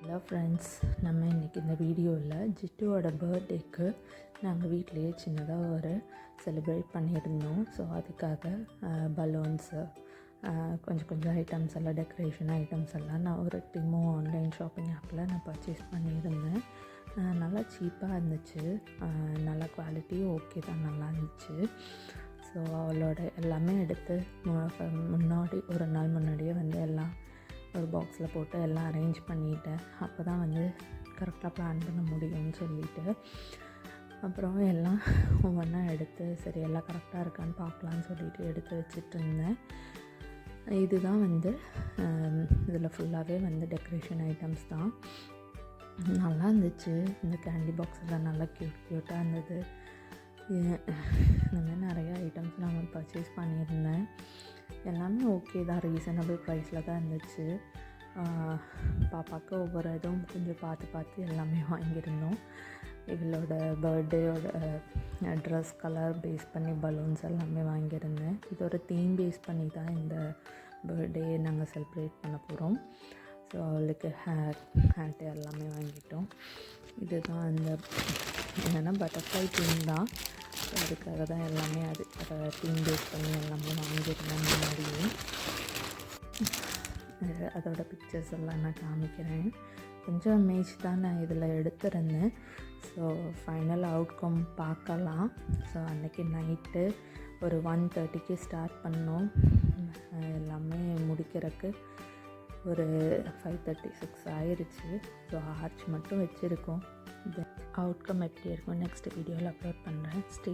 Hello friends, நம்ம இன்றைக்கி இந்த வீடியோவில் ஜிட்டுவோட பர்த்டேக்கு நாங்கள் வீட்டிலையே சின்னதாக ஒரு செலிப்ரேட் பண்ணியிருந்தோம். ஸோ அதுக்காக பலூன்ஸு கொஞ்சம் ஐட்டம்ஸ் எல்லாம், டெக்கரேஷன் ஐட்டம்ஸ் எல்லாம் நான் ஒரு டிமோ ஆன்லைன் ஷாப்பிங் ஆப்பில் நான் பர்ச்சேஸ் பண்ணியிருந்தேன். நல்லா சீப்பாக இருந்துச்சு, நல்லா குவாலிட்டியும் ஓகே தான், நல்லா இருந்துச்சு. ஸோ அவளோட எல்லாமே எடுத்து முன்னாடி ஒரு நாள் முன்னாடியே எல்லாம் ஒரு பாக்ஸில் போட்டு எல்லாம் அரேஞ்ச் பண்ணிட்டேன். அப்போ தான் கரெக்டாக பிளான் பண்ண முடியும்னு சொல்லிவிட்டு, அப்புறம் எல்லாம் ஒவ்வொன்றா எடுத்து சரி எல்லாம் கரெக்டாக இருக்கான்னு பார்க்கலான்னு சொல்லிவிட்டு எடுத்து வச்சுட்டு இருந்தேன். இதுதான் இதில் ஃபுல்லாகவே டெக்கரேஷன் ஐட்டம்ஸ் தான். நல்லா இருந்துச்சு. இந்த கேண்டி பாக்ஸ் எல்லாம் நல்லா க்யூட்டாக இருந்தது. இந்த மாதிரி நிறையா ஐட்டம்ஸ் நான் பர்ச்சேஸ் பண்ணியிருந்தேன். எல்லாமே ஓகே தான், ரீசனபிள் ப்ரைஸில் தான் இருந்துச்சு. பாப்பாவுக்கு ஒவ்வொரு இதுவும் கொஞ்சம் பார்த்து எல்லாமே வாங்கியிருந்தோம். இவளோட பர்த்டேயோட ட்ரெஸ் கலர் பேஸ் பண்ணி பலூன்ஸ் எல்லாமே வாங்கியிருந்தேன். இது ஒரு தீம் பேஸ் பண்ணி தான் இந்த பர்த்டே நாங்கள் செலிப்ரேட் பண்ண போகிறோம். ஸோ அவளுக்கு ஹேர்ட்டு எல்லாமே வாங்கிட்டோம். இதுதான் என்னென்னா பட்டர்ஃப்ளை தீம் தான். ஸோ அதுக்காக தான் எல்லாமே அதை தீம் பேஸ் பண்ணி எல்லாமே வாங்கியிருந்தேன். முன்னாடியே அதோட பிக்சர்ஸ் எல்லாம் நான் காமிக்கிறேன். கொஞ்சம் இமேஜ் தான் நான் இதில் எடுத்திருந்தேன். ஸோ ஃபைனல் அவுட்கம் பார்க்கலாம். ஸோ அன்றைக்கி நைட்டு ஒரு 1:30க்கு ஸ்டார்ட் பண்ணோம். எல்லாமே முடிக்கிறதுக்கு ஒரு 5:36 ஆயிடுச்சு. ஸோ ஆர்ச் மட்டும் வச்சுருக்கோம். அவுட்கம் எப்படி இருக்கும் நெக்ஸ்ட் வீடியோவில் அப்லோட் பண்ணுறேன். ஸ்டே